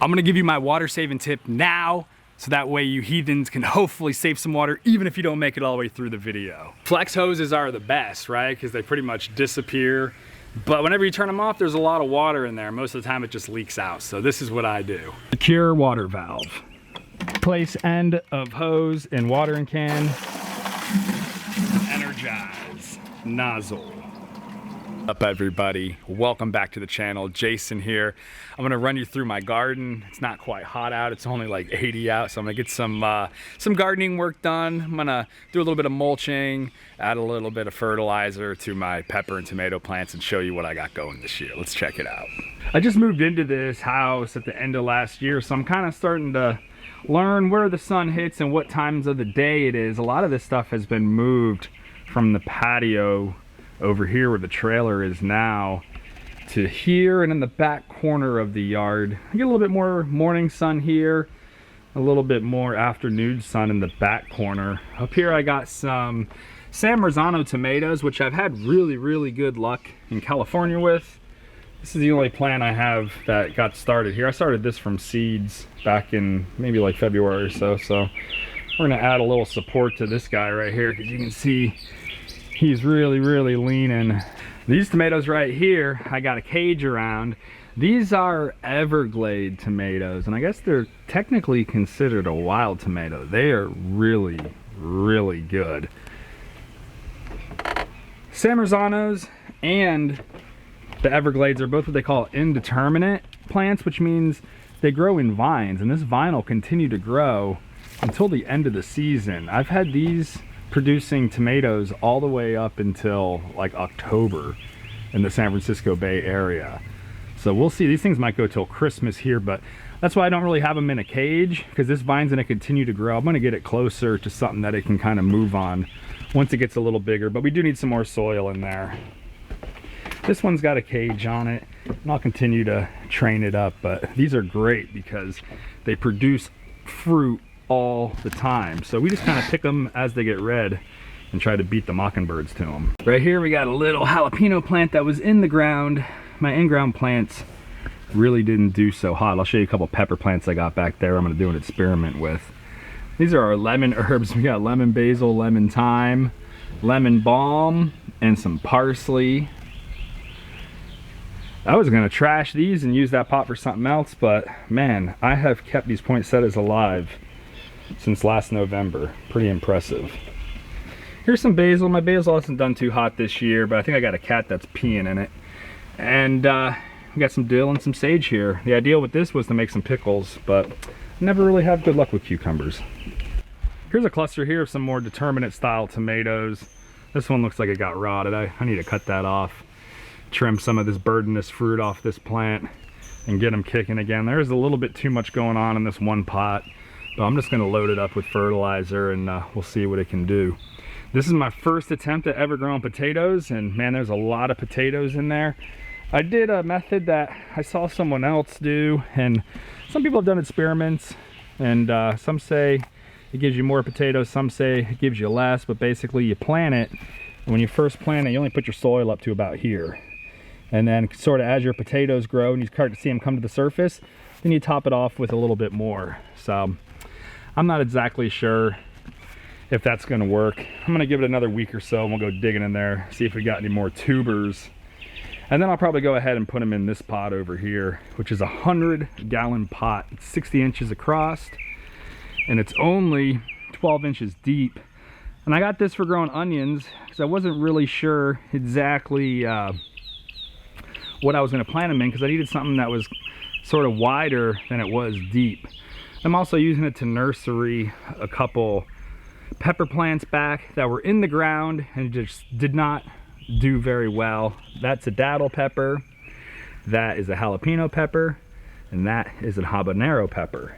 I'm gonna give you my water saving tip now, so that way you heathens can hopefully save some water even if you don't make it all the way through the video. Flex hoses are the best, right? Because they pretty much disappear. But whenever you turn them off, there's a lot of water in there. Most of the time it just leaks out. So this is what I do. Secure water valve. Place end of hose in watering can. Energize nozzle. Up everybody, welcome back to the channel. Jason here. I'm gonna run you through my garden. It's not quite hot out, it's only like 80 out, so I'm gonna get some gardening work done. I'm gonna do a little bit of mulching, add a little bit of fertilizer to my pepper and tomato plants, and show you what I got going this year. Let's check it out. I just moved into this house at the end of last year, so I'm kind of starting to learn where the sun hits and what times of the day it is. A lot of this stuff has been moved from the patio over here where the trailer is now to here and in the back corner of the yard. I get a little bit more morning sun here, a little bit more afternoon sun in the back corner. Up here I got some San Marzano tomatoes, which I've had really good luck in California with. This is the only plant I have that got started here. I started this from seeds back in maybe like February or so. So we're gonna add a little support to this guy right here, because you can see he's really leaning. These tomatoes right here, I got a cage around. These are Everglades tomatoes, and I guess they're technically considered a wild tomato. They are really good. San Marzanos and the Everglades are both what they call indeterminate plants, which means they grow in vines, and this vine will continue to grow until the end of the season. I've had these producing tomatoes all the way up until like October in the San Francisco Bay Area. So we'll see. These things might go till Christmas here, but that's why I don't really have them in a cage, because this vine's gonna continue to grow. I'm gonna get it closer to something that it can kind of move on once it gets a little bigger, but we do need some more soil in there. This one's got a cage on it, and I'll continue to train it up, but these are great because they produce fruit all the time. So we just kind of pick them as they get red and try to beat the mockingbirds to them. Right here we got a little jalapeno plant that was in the ground. My in-ground plants really didn't do so hot. I'll show you a couple pepper plants I got back there I'm going to do an experiment with. These are our lemon herbs. We got lemon basil, lemon thyme, lemon balm, and some parsley. I was gonna trash these and use that pot for something else, but man, I have kept these poinsettias alive since last November. Pretty impressive. Here's some basil. My basil hasn't done too hot this year, but I think I got a cat that's peeing in it. And we got some dill and some sage here. The idea with this was to make some pickles, but never really have good luck with cucumbers. Here's a cluster here of some more determinate style tomatoes. This one looks like it got rotted. I need to cut that off, trim some of this burdenous fruit off this plant, and get them kicking again. There's a little bit too much going on in this one pot, but I'm just gonna load it up with fertilizer and we'll see what it can do. This is my first attempt at ever growing potatoes, and man, there's a lot of potatoes in there. I did a method that I saw someone else do, and some people have done experiments, and some say it gives you more potatoes, some say it gives you less, but basically you plant it, and when you first plant it, you only put your soil up to about here. And then sort of as your potatoes grow and you start to see them come to the surface, then you top it off with a little bit more. So I'm not exactly sure if that's gonna work. I'm gonna give it another week or so and we'll go digging in there, see if we got any more tubers. And then I'll probably go ahead and put them in this pot over here, which is a 100-gallon pot. It's 60 inches across and it's only 12 inches deep. And I got this for growing onions because I wasn't really sure exactly what I was going to plant them in, because I needed something that was sort of wider than it was deep. I'm also using it to nursery a couple pepper plants back that were in the ground and just did not do very well. That's a datil pepper, that is a jalapeno pepper, and that is a habanero pepper.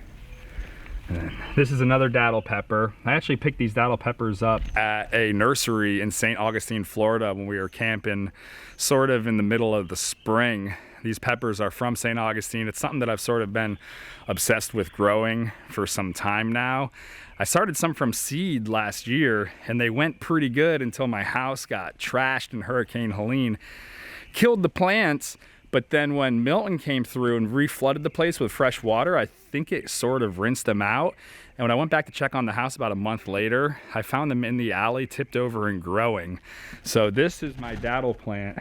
And this is another datil pepper. I actually picked these datil peppers up at a nursery in St. Augustine, Florida when we were camping sort of in the middle of the spring. These peppers are from St. Augustine. It's something that I've sort of been obsessed with growing for some time now. I started some from seed last year and they went pretty good until my house got trashed in Hurricane Helene. Killed the plants, But then when Milton came through and reflooded the place with fresh water, I think it sort of rinsed them out. And when I went back to check on the house about a month later, I found them in the alley, tipped over and growing. So this is my datil plant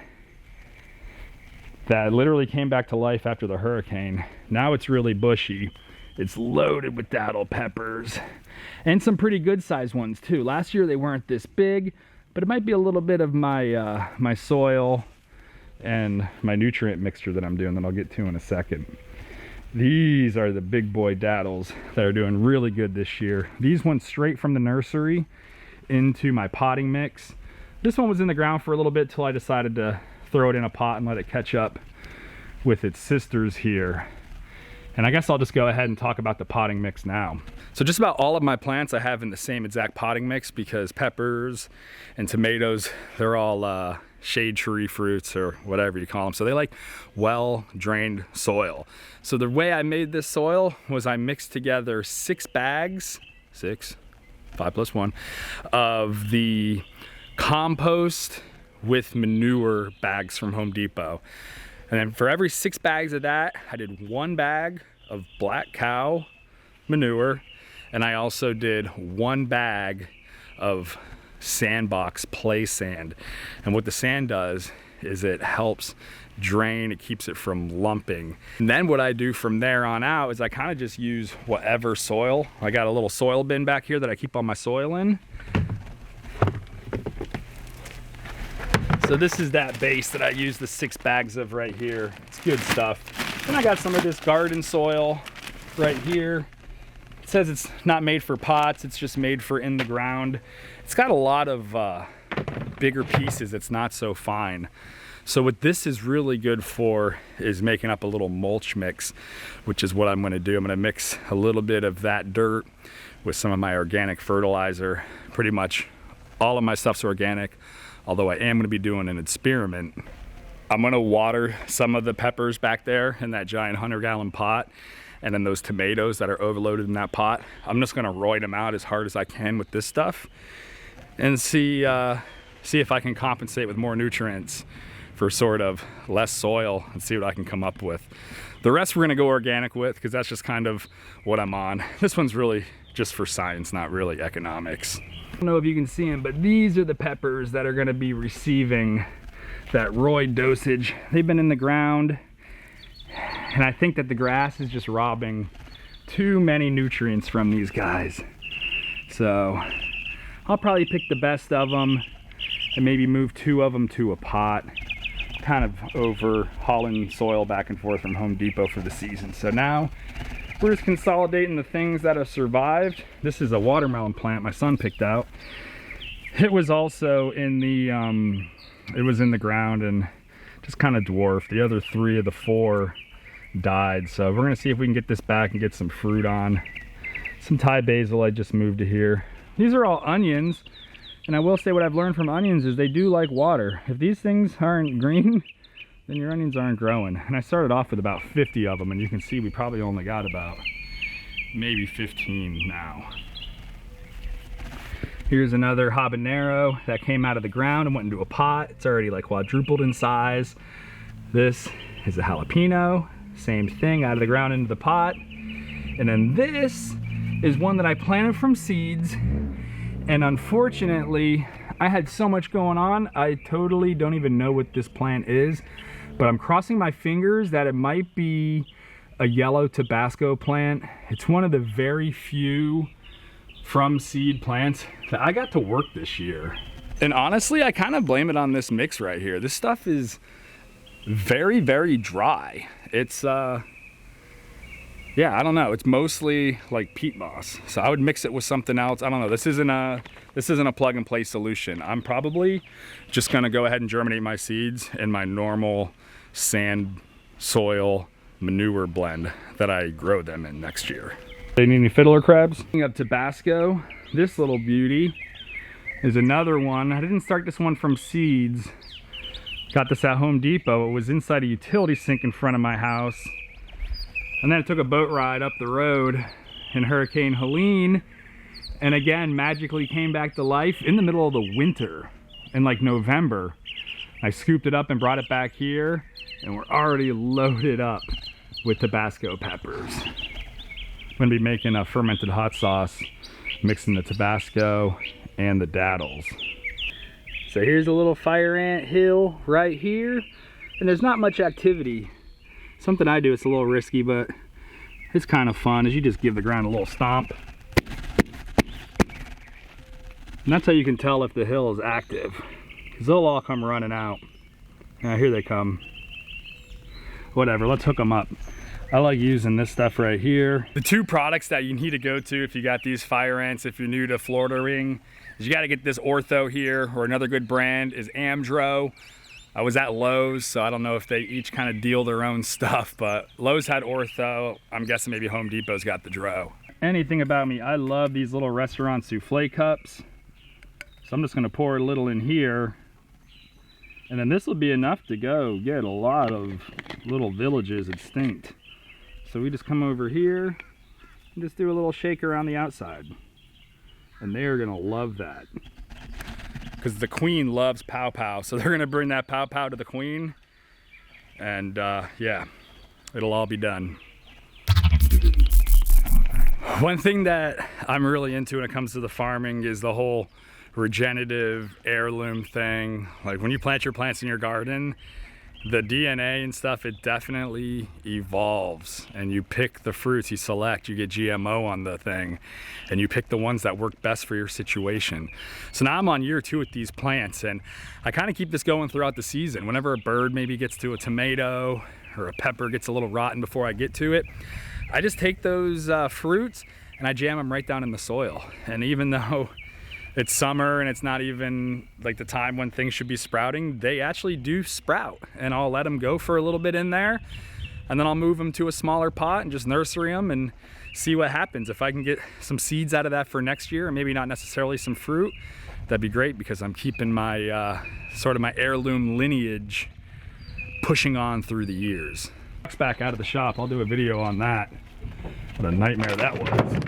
that literally came back to life after the hurricane. Now it's really bushy. It's loaded with datil peppers and some pretty good sized ones too. Last year they weren't this big, but it might be a little bit of my my soil and my nutrient mixture that I'm doing that I'll get to in a second. These are the big boy datils that are doing really good this year. These went straight from the nursery into my potting mix. This one was in the ground for a little bit till I decided to throw it in a pot and let it catch up with its sisters here. And I guess I'll just go ahead and talk about the potting mix now. So just about all of my plants I have in the same exact potting mix because peppers and tomatoes, they're all shade tree fruits or whatever you call them. So they like well-drained soil. So the way I made this soil was I mixed together 6 bags, 6, 5 plus 1, of the compost with manure bags from Home Depot. And then for every 6 bags of that, I did 1 bag of black cow manure. And I also did 1 bag of sandbox play sand. And what the sand does is it helps drain, it keeps it from lumping. And then what I do from there on out is I kind of just use whatever soil. I got a little soil bin back here that I keep all my soil in. So this is that base that I use the 6 bags of right here. It's good stuff. And I got some of this garden soil right here. It says it's not made for pots, it's just made for in the ground. It's got a lot of bigger pieces, it's not so fine. So what this is really good for is making up a little mulch mix, which is what I'm gonna do. I'm gonna mix a little bit of that dirt with some of my organic fertilizer. Pretty much all of my stuff's organic, although I am gonna be doing an experiment. I'm gonna water some of the peppers back there in that giant 100-gallon pot, and then those tomatoes that are overloaded in that pot, I'm just gonna roid them out as hard as I can with this stuff and see if I can compensate with more nutrients for sort of less soil and see what I can come up with. The rest we're gonna go organic with because that's just kind of what I'm on. This one's really just for science, not really economics. I don't know if you can see them, but these are the peppers that are gonna be receiving that roid dosage. They've been in the ground, and I think that the grass is just robbing too many nutrients from these guys. So I'll probably pick the best of them and maybe move 2 of them to a pot, kind of over hauling soil back and forth from Home Depot for the season. So now we're just consolidating the things that have survived. This is a watermelon plant my son picked out. It was also in the it was in the ground and just kind of dwarfed. The other 3 of the 4 died. So we're gonna see if we can get this back and get some fruit on. Some Thai basil I just moved to here. These are all onions, and I will say what I've learned from onions is they do like water. If these things aren't green, then your onions aren't growing. And I started off with about 50 of them, and you can see we probably only got about maybe 15 now. Here's another habanero that came out of the ground and went into a pot. It's already like quadrupled in size. This is a jalapeno, same thing, out of the ground into the pot. And then this is one that I planted from seeds, and unfortunately I had so much going on I totally don't even know what this plant is, but I'm crossing my fingers that it might be a yellow Tabasco plant. It's one of the very few from seed plants that I got to work this year. And honestly, I kind of blame it on this mix right here. This stuff is very, very dry. It's yeah, I don't know. It's mostly like peat moss. So I would mix it with something else. I don't know. This isn't a plug and play solution. I'm probably just gonna go ahead and germinate my seeds in my normal sand soil manure blend that I grow them in next year. They need any fiddler crabs? Up Tabasco. This little beauty is another one. I didn't start this one from seeds. Got this at Home Depot. It was inside a utility sink in front of my house. And then I took a boat ride up the road in Hurricane Helene, and again magically came back to life in the middle of the winter in like November. I scooped it up and brought it back here, and we're already loaded up with Tabasco peppers. I'm gonna be making a fermented hot sauce, mixing the Tabasco and the dattles. So here's a little fire ant hill right here, and there's not much activity. Something I do, it's a little risky, but it's kind of fun, is you just give the ground a little stomp. And that's how you can tell if the hill is active, because they'll all come running out. Now here they come. Whatever, let's hook them up. I like using this stuff right here. The two products that you need to go to if you got these fire ants, if you're new to Florida ring, is you got to get this Ortho here, or another good brand is Amdro. I was at Lowe's, so I don't know if they each kind of deal their own stuff, but Lowe's had Ortho. I'm guessing maybe Home Depot's got the Dro. Anything about me, I love these little restaurant souffle cups. So I'm just gonna pour a little in here, and then this will be enough to go get a lot of little villages extinct. So we just come over here and just do a little shake around the outside. And they're gonna love that. Because the queen loves pow pow, so they're gonna bring that pow pow to the queen, and yeah, it'll all be done. One thing that I'm really into when it comes to the farming is the whole regenerative heirloom thing. Like when you plant your plants in your garden, the DNA and stuff, it definitely evolves, and you pick the fruits you select. You get GMO on the thing, and you pick the ones that work best for your situation. So now I'm on year 2 with these plants, and I kind of keep this going throughout the season. Whenever a bird maybe gets to a tomato or a pepper gets a little rotten before I get to it, I just take those fruits and I jam them right down in the soil. And even though it's summer and it's not even like the time when things should be sprouting, they actually do sprout, and I'll let them go for a little bit in there, and then I'll move them to a smaller pot and just nursery them and see what happens. If I can get some seeds out of that for next year, and maybe not necessarily some fruit, that'd be great, because I'm keeping my sort of my heirloom lineage pushing on through the years. Back out of the shop, I'll do a video on that. What a nightmare that was.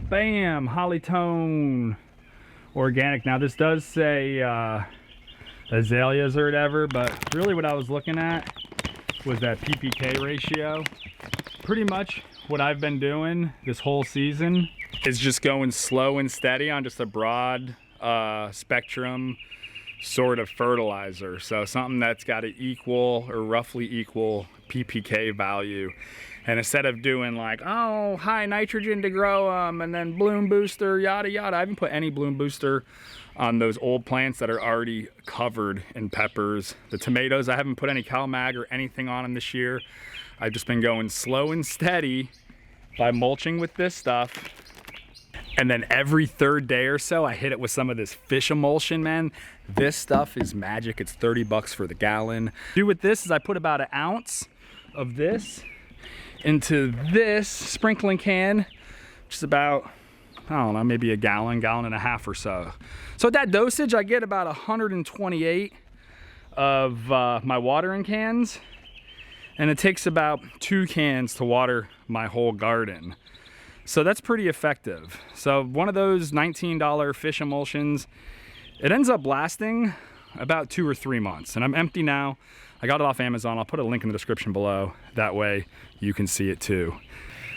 Bam, Hollytone organic. Now this does say azaleas or whatever, but really what I was looking at was that PPK ratio. Pretty much what I've been doing this whole season is just going slow and steady on just a broad spectrum sort of fertilizer. So something that's got an equal or roughly equal PPK value. And instead of doing like, oh, high nitrogen to grow them and then bloom booster, yada yada, I haven't put any bloom booster on those old plants that are already covered in peppers. The tomatoes, I haven't put any CalMag or anything on them this year. I've just been going slow and steady by mulching with this stuff. And then every third day or so, I hit it with some of this fish emulsion, man. This stuff is magic. It's 30 bucks for the gallon. Do with this is I put about 1 ounce of this into this sprinkling can, which is about, I don't know, maybe a gallon and a half or so. So at that dosage, I get about 128 of my watering cans, and it takes about 2 cans to water my whole garden. So that's pretty effective. So one of those $19 fish emulsions, it ends up lasting about 2 or 3 months. And I'm empty now. I got it off Amazon. I'll put a link in the description below. That way you can see it too.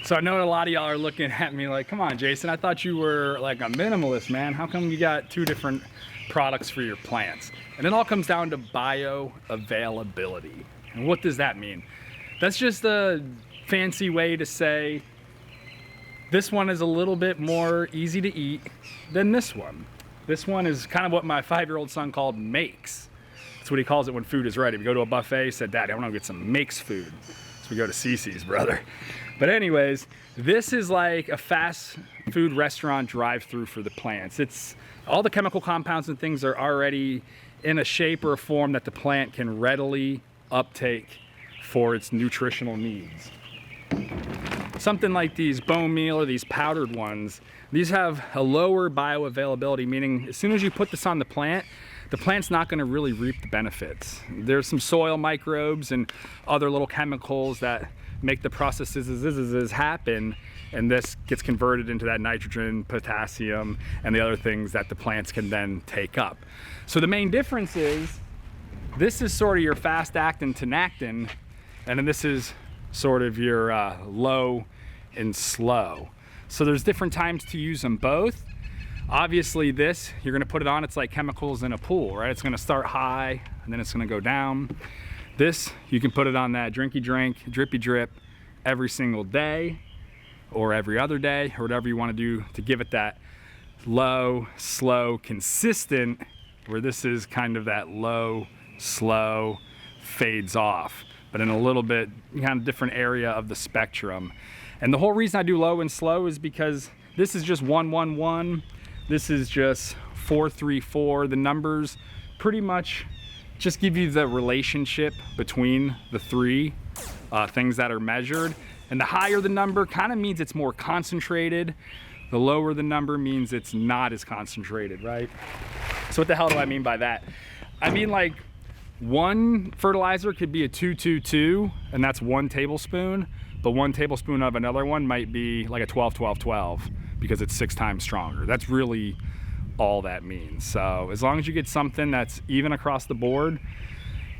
So I know a lot of y'all are looking at me like, come on, Jason, I thought you were like a minimalist, man. How come you got 2 different products for your plants? And it all comes down to bioavailability. And what does that mean? That's just a fancy way to say this one is a little bit more easy to eat than this one. This one is kind of what my 5-year-old son called makes. That's what he calls it when food is ready. We go to a buffet, he said, Daddy, I want to get some makes food. So we go to Cece's, brother. But anyways, this is like a fast food restaurant drive-through for the plants. It's all the chemical compounds and things are already in a shape or a form that the plant can readily uptake for its nutritional needs. Something like these bone meal or these powdered ones, these have a lower bioavailability, meaning as soon as you put this on the plant's not going to really reap the benefits. There's some soil microbes and other little chemicals that make the processes happen, and this gets converted into that nitrogen, potassium, and the other things that the plants can then take up. So the main difference is This is sort of your fast-acting tenactin, and then this is sort of your low and slow. So there's different times to use them both. Obviously this, you're gonna put it on, it's like chemicals in a pool, right? It's gonna start high, and then it's gonna go down. This, you can put it on that drinky drink, drippy drip every single day, or every other day, or whatever you wanna do to give it that low, slow, consistent, where this is kind of that low, slow, fades off, but in a little bit kind of different area of the spectrum. And the whole reason I do low and slow is because this is just 1-1-1, this is just 4-3-4. The numbers pretty much just give you the relationship between the three things that are measured. And the higher the number kind of means it's more concentrated. The lower the number means it's not as concentrated, right? So what the hell do I mean by that? I mean, like, one fertilizer could be a 2-2-2, and that's 1 tablespoon, but 1 tablespoon of another one might be like a 12-12-12 because it's 6 times stronger. That's really all that means. So as long as you get something that's even across the board,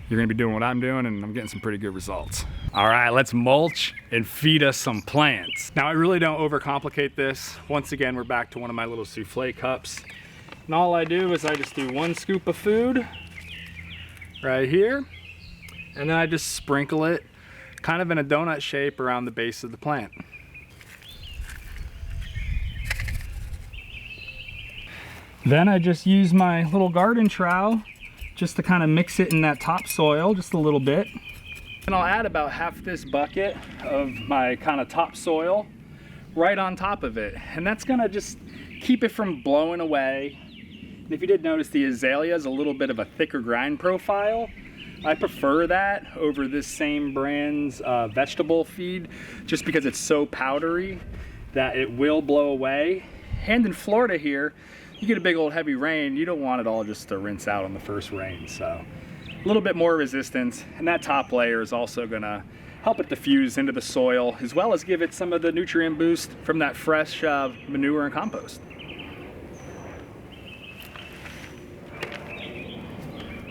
you're gonna be doing what I'm doing, and I'm getting some pretty good results. All right, let's mulch and feed us some plants. Now I really don't overcomplicate this. Once again, we're back to one of my little souffle cups. And all I do is I just do 1 scoop of food right here, and then I just sprinkle it kind of in a donut shape around the base of the plant. Then I just use my little garden trowel just to kind of mix it in that topsoil just a little bit. And I'll add about half this bucket of my kind of topsoil right on top of it. And that's gonna just keep it from blowing away. And if you did notice, the azalea is a little bit of a thicker grind profile. I prefer that over this same brand's vegetable feed, just because it's so powdery that it will blow away. And in Florida here, you get a big old heavy rain, you don't want it all just to rinse out on the first rain. So a little bit more resistance, and that top layer is also gonna help it diffuse into the soil, as well as give it some of the nutrient boost from that fresh manure and compost.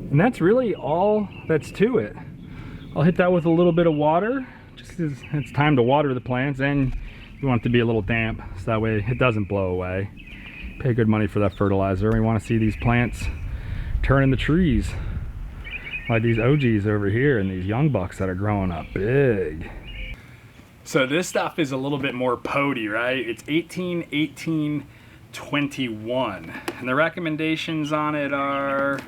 And that's really all that's to it. I'll hit that with a little bit of water, just as it's time to water the plants, and you want it to be a little damp, so that way it doesn't blow away. Pay good money for that fertilizer. We want to see these plants turn into trees, like these OGs over here and these young bucks that are growing up big. So this stuff is a little bit more potty, right? It's 18, 18, 21. And the recommendations on it are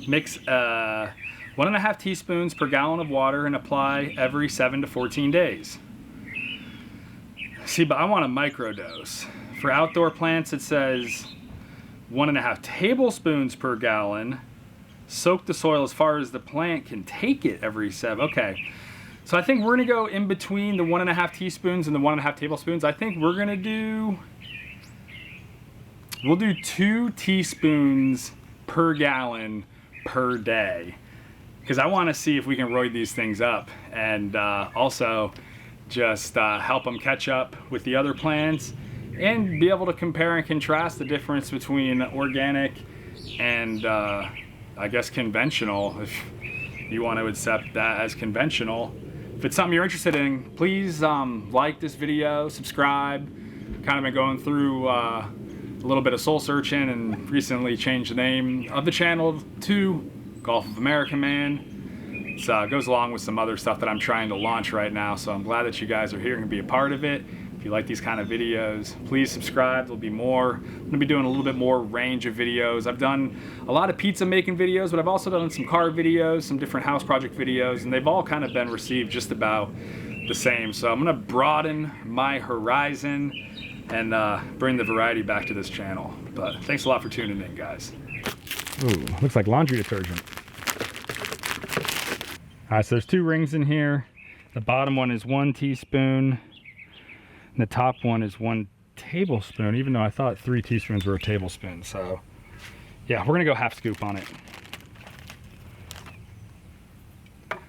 mix 1.5 teaspoons per gallon of water and apply every 7 to 14 days. See, but I want a microdose. For outdoor plants, it says 1.5 tablespoons per gallon. Soak the soil as far as the plant can take it every 7. Okay, so I think we're gonna go in between the 1.5 teaspoons and the 1.5 tablespoons. I think we're gonna do, we'll do 2 teaspoons per gallon per day, because I want to see if we can roid these things up, and also just help them catch up with the other plants and be able to compare and contrast the difference between organic and I guess conventional, if you want to accept that as conventional. If it's something you're interested in, please like this video, subscribe. Kind of been going through a little bit of soul searching and recently changed the name of the channel to Gulf of American Man. So it goes along with some other stuff that I'm trying to launch right now, so I'm glad that you guys are here and be a part of it. If you like these kind of videos, please subscribe. There'll be more. I'm gonna be doing a little bit more range of videos. I've done a lot of pizza making videos, but I've also done some car videos, some different house project videos, and they've all kind of been received just about the same. So I'm gonna broaden my horizon and bring the variety back to this channel. But thanks a lot for tuning in, guys. Ooh, looks like laundry detergent. All right, so there's 2 rings in here. The bottom one is 1 teaspoon, and the top one is 1 tablespoon, even though I thought 3 teaspoons were a tablespoon. So yeah, we're gonna go half scoop on it,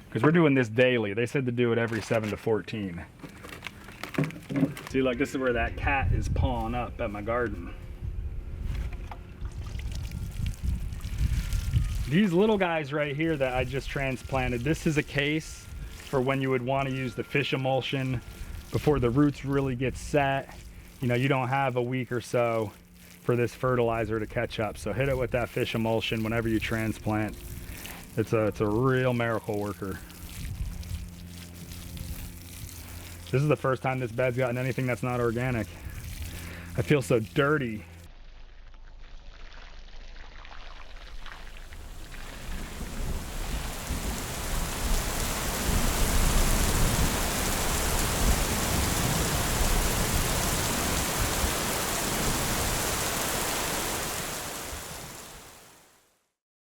because we're doing this daily. They said to do it every 7 to 14. See, like, this is where that cat is pawing up at my garden. These little guys right here that I just transplanted, this is a case for when you would want to use the fish emulsion before the roots really get set. You know, you don't have a week or so for this fertilizer to catch up. So hit it with that fish emulsion whenever you transplant. It's a real miracle worker. This is the first time this bed's gotten anything that's not organic. I feel so dirty